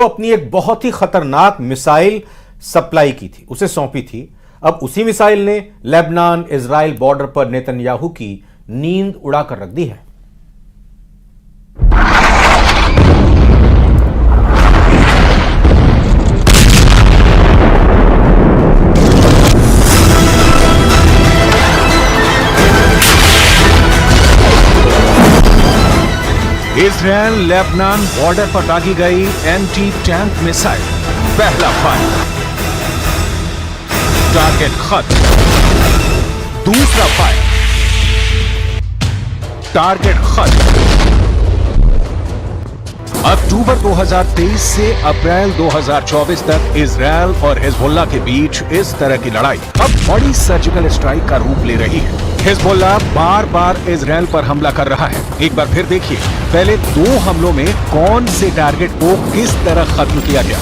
अपनी एक बहुत ही खतरनाक मिसाइल सप्लाई की थी, उसे सौंपी थी। अब उसी मिसाइल ने लेबनान इजराइल बॉर्डर पर नेतन्याहू की नींद उड़ाकर रख दी है। इजराइल लेबनान बॉर्डर पर दागी गई एंटी टैंक मिसाइल। पहला फायर, टारगेट खत्म। दूसरा फायर, टारगेट खत्म। अक्टूबर 2023 से अप्रैल 2024 तक इजराइल और हिजबुल्लाह के बीच इस तरह की लड़ाई अब बड़ी सर्जिकल स्ट्राइक का रूप ले रही है। हिजबुल्लाह बार बार इजराइल पर हमला कर रहा है। एक बार फिर देखिए, पहले 2 हमलों में कौन से टारगेट को किस तरह खत्म किया गया।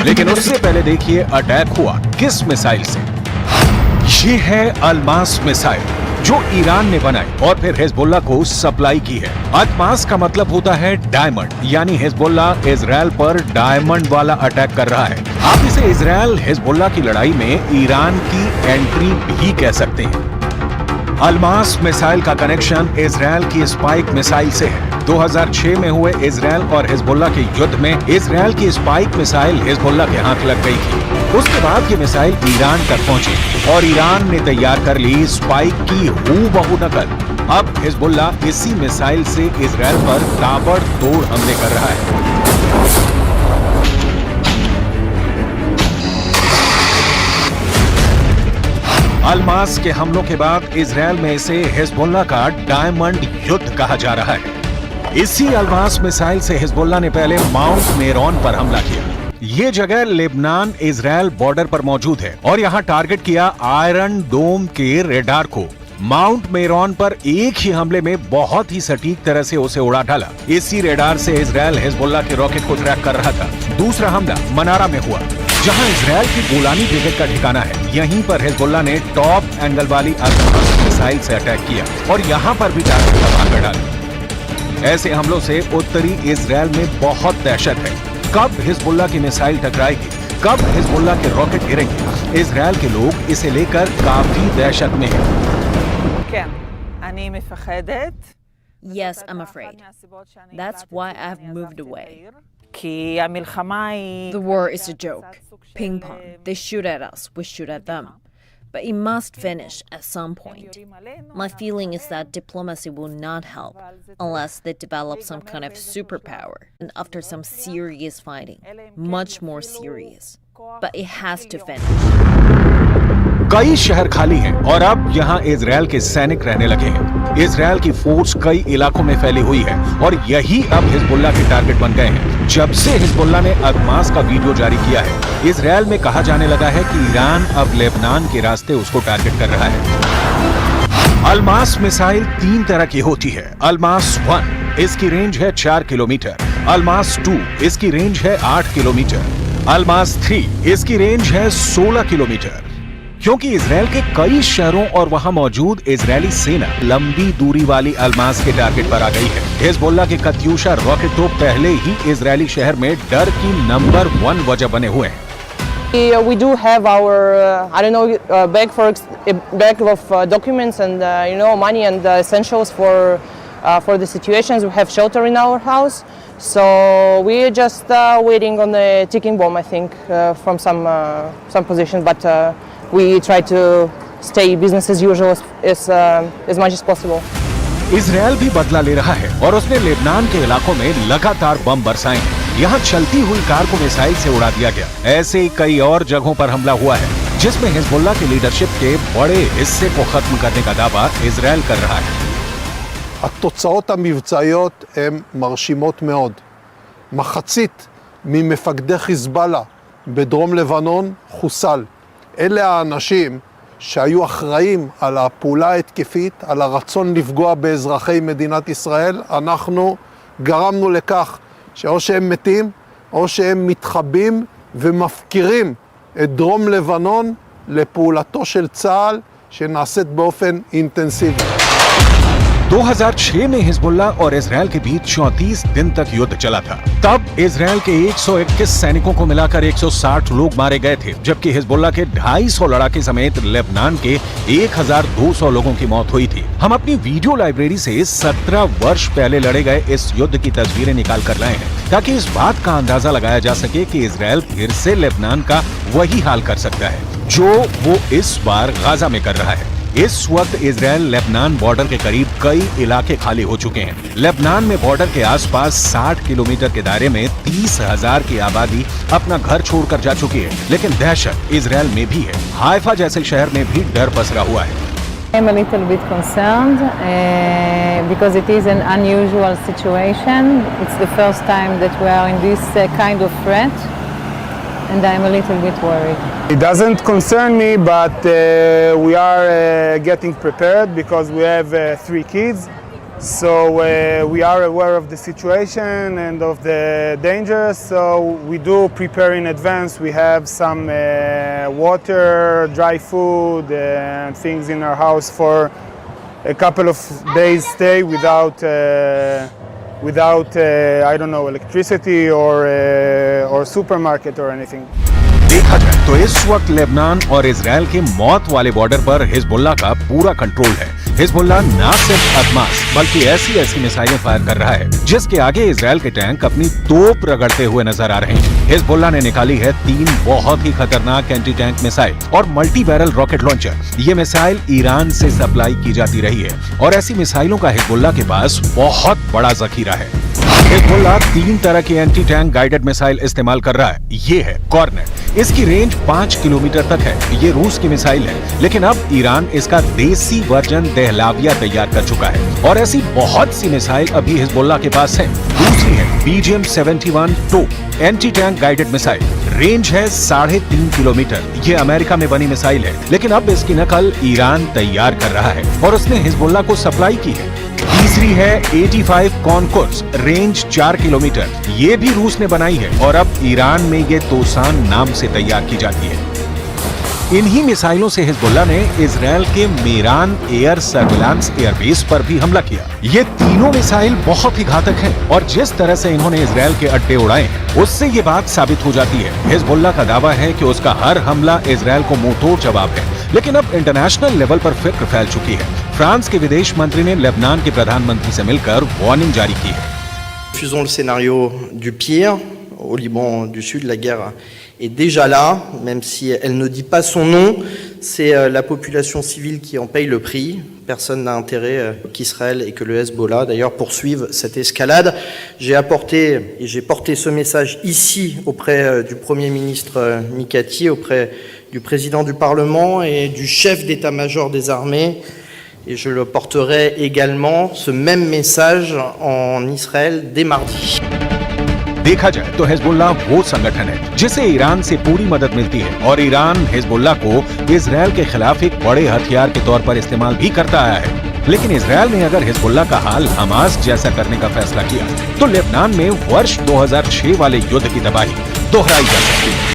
लेकिन उससे पहले देखिए अटैक हुआ किस मिसाइल से। ये है अल्मास मिसाइल जो ईरान ने बनाई और फिर हिजबुल्लाह को सप्लाई की है। अल्मास का मतलब होता है डायमंड, यानी हिजबुल्लाह इजराइल पर डायमंड वाला अटैक कर रहा है। आप इसे इजराइल हिजबुल्लाह की लड़ाई में ईरान की एंट्री भी कह सकते हैं। अल्मास मिसाइल का कनेक्शन इजराइल की स्पाइक मिसाइल से है। 2006 में हुए इजराइल और हिजबुल्लाह के युद्ध में इजराइल की स्पाइक मिसाइल हिजबुल्लाह के हाथ लग गई थी। उसके बाद ये मिसाइल ईरान तक पहुंची और ईरान ने तैयार कर ली स्पाइक की हूबहू नकल। अब हिजबुल्लाह इसी मिसाइल से इजराइल पर ताबड़तोड़ हमले कर रहा है। अल्मास के हमलों के बाद इजराइल में इसे हिजबुल्लाह का डायमंड युद्ध कहा जा रहा है। इसी अल्मास मिसाइल से हिजबुल्लाह ने पहले माउंट मेरोन पर हमला किया। ये जगह लेबनान इजराइल बॉर्डर पर मौजूद है और यहाँ टारगेट किया आयरन डोम के रेडार को। माउंट मेरोन पर एक ही हमले में बहुत ही सटीक तरह से उसे उड़ा डाला। इसी रेडार से इजराइल हिजबुल्लाह के रॉकेट को ट्रैक कर रहा था। दूसरा हमला मनारा में हुआ, जहां इजराइल की गोलानी ब्रिगेड का ठिकाना है। यहीं पर हिजबुल्लाह ने टॉप एंगल वाली अल्मास मिसाइल से अटैक किया और यहाँ पर भी टारगेट तबाह कर डाला। ऐसे हमलों से उत्तरी इजराइल में बहुत दहशत है। कब हिजबुल्लाह की मिसाइल टकराएगी, कब हिजबुल्लाह के रॉकेट गिरेंगे, इजराइल के लोग इसे लेकर काफी दहशत में हैं। Yes, I'm afraid. That's why I've moved away. The war is a joke. Ping pong. They shoot at us, we shoot at them. But it must finish at some point. My feeling is that diplomacy will not help unless they develop some kind of superpower. And after some serious fighting, much more serious. But it has to finish. कई शहर खाली हैं और अब यहाँ Israel के सैनिक रहने लगे हैं। इजराइल की फोर्स कई इलाकों में फैली हुई है और यही अब हिजबुल्लाह के टारगेट बन गए हैं। जब से हिजबुल्लाह ने अल्मास का वीडियो जारी किया है, इजराइल में कहा जाने लगा है कि ईरान अब लेबनान के रास्ते उसको टारगेट कर रहा है। अल्मास मिसाइल 3 तरह की होती है। अल्मास 1, इसकी रेंज है 4 किलोमीटर। अल्मास 2, इसकी रेंज है 8 किलोमीटर। अल्मास 3, इसकी रेंज है 16 किलोमीटर। क्योंकि इजराइल के कई शहरों और वहां मौजूद इजरायली सेना लंबी दूरी वाली अल्मास के टारगेट पर आ गई है। हिजबुल्लाह के कत्यूशा रॉकेट तो पहले ही इजरायली शहर में डर की नंबर 1 वजह बने हुए हैं। We do have our, bag of documents and money and essentials for the situations. We have shelter in our house, so we're just waiting on the ticking bomb. I think from some position, but we try to stay business as usual as much as possible. Israel भी बदला ले रहा है और उसने Lebanon के इलाकों में लगातार बम बरसाए हैं। यहाँ चलती हुई कार को मिसाइल से उड़ा दिया गया। ऐसे ही कई और जगहों पर हमला हुआ है, जिसमें हिजबुल्लाह की लीडरशिप के बड़े हिस्से को खत्म करने का दावा इजराइल कर रहा है। התוצאות המבצעיות הן מרשימות מאוד. מחצית ממפקדי חיזבאללה בדרום לבנון חוסל. אלה האנשים שהיו אחראים על הפעולה ההתקפית, על הרצון לפגוע באזרחי מדינת ישראל. אנחנו גרמנו לכך שאו שהם מתים או שהם מתחבאים ומפקירים את דרום לבנון לפעולתו של צה"ל שנעשית באופן אינטנסיבי. 2006 में हिजबुल्लाह और इजरायल के बीच 34 दिन तक युद्ध चला था। तब इजरायल के 121 सैनिकों को मिलाकर 160 लोग मारे गए थे, जबकि हिजबुल्लाह के 250 लड़ाके समेत लेबनान के 1200 लोगों की मौत हुई थी। हम अपनी वीडियो लाइब्रेरी से 17 वर्ष पहले लड़े गए इस युद्ध की तस्वीरें निकाल कर लाए हैं, ताकि इस बात का अंदाजा लगाया जा सके कि इजरायल फिर से लेबनान का वही हाल कर सकता है जो वो इस बार गाजा में कर रहा है। इस वक्त इजरायल लेबनान बॉर्डर के करीब कई इलाके खाली हो चुके हैं। लेबनान में बॉर्डर के आसपास 60 किलोमीटर के दायरे में 30,000 की आबादी अपना घर छोड़कर जा चुकी है, लेकिन दहशत इजरायल में भी है। हाइफा जैसे शहर में भी डर पसरा हुआ है। I'm a little bit concerned because it is an unusual situation. It's the first time that we are in this kind of threat, and I'm a little bit worried. It doesn't concern me, but we are getting prepared because we have 3 kids. So we are aware of the situation and of the dangers, so we do prepare in advance. We have some water, dry food, and things in our house for a couple of days stay without I don't know, electricity or supermarket or anything. देखा जाए तो इस वक्त Lebanon और Israel के मौत वाले border पर हिजबुल्लाह का पूरा कंट्रोल है। हिजबुल्लाह ना सिर्फ अदमास बल्कि ऐसी मिसाइलें फायर कर रहा है जिसके आगे इजरायल के टैंक अपनी तोप रगड़ते हुए नजर आ रहे हैं। हिजबुल्लाह ने निकाली है 3 बहुत ही खतरनाक एंटी टैंक मिसाइल और मल्टी बैरल रॉकेट लॉन्चर। ये मिसाइल ईरान से सप्लाई की जाती रही है और ऐसी मिसाइलों का हिजबुल्लाह के पास बहुत बड़ा जखीरा है। हिजबुल्लाह 3 तरह की एंटी टैंक गाइडेड मिसाइल इस्तेमाल कर रहा है। ये है कॉर्नेट, इसकी रेंज 5 किलोमीटर तक है। ये रूस की मिसाइल है, लेकिन अब ईरान इसका देसी वर्जन दहलाविया तैयार कर चुका है और ऐसी बहुत सी मिसाइल अभी हिजबुल्लाह के पास है। दूसरी है BGM-71 टोप anti tank guided missile, range है 3.5 किलोमीटर। ये अमेरिका में बनी मिसाइल है, लेकिन अब इसकी नकल ईरान तैयार कर रहा है और उसने हिजबुल्लाह को सप्लाई की है। तीसरी है 85 कॉनकोर्स, रेंज 4 किलोमीटर। ये भी रूस ने बनाई है और अब ईरान में ये तोसान नाम से तैयार की जाती है। इन्हीं मिसाइलों से हिजबुल्लाह ने इजरायल के मेरान एयर सर्विलांस एयरबेस पर भी हमला किया। ये तीनों मिसाइल बहुत ही घातक हैं और जिस तरह से इन्होंने इजरायल के अड्डे उड़ाए हैं उससे ये बात साबित हो जाती है। हिजबुल्लाह का दावा है कि उसका हर हमला इजरायल को मुंहतोड़ जवाब है, लेकिन अब इंटरनेशनल लेवल पर फिक्र फैल चुकी है। फ्रांस के विदेश मंत्री ने लेबनान के प्रधानमंत्री से मिलकर वार्निंग जारी की है। Refusons le scénario du pire. Au Liban du Sud, la guerre est déjà là, même si elle ne dit pas son nom. C'est la population civile qui en paye le prix. Personne n'a intérêt qu'Israël et que le Hezbollah, d'ailleurs, poursuivent cette escalade. J'ai porté ce message ici auprès du Premier ministre Mikati, auprès du président du Parlement et du chef d'état-major des armées. Et je le porterai également, ce même message, en Israël dès mardi. देखा जाए तो Hezbollah वो संगठन है जिसे Iran से पूरी मदद मिलती है और ईरान हिजबुल्लाह को इजरायल के खिलाफ एक बड़े हथियार के तौर पर इस्तेमाल भी करता आया है। लेकिन इजरायल ने अगर हिजबुल्लाह का हाल हमास जैसा करने का फैसला किया तो लेबनान में वर्ष 2006 वाले युद्ध की तबाही दोहराई जा सकती है।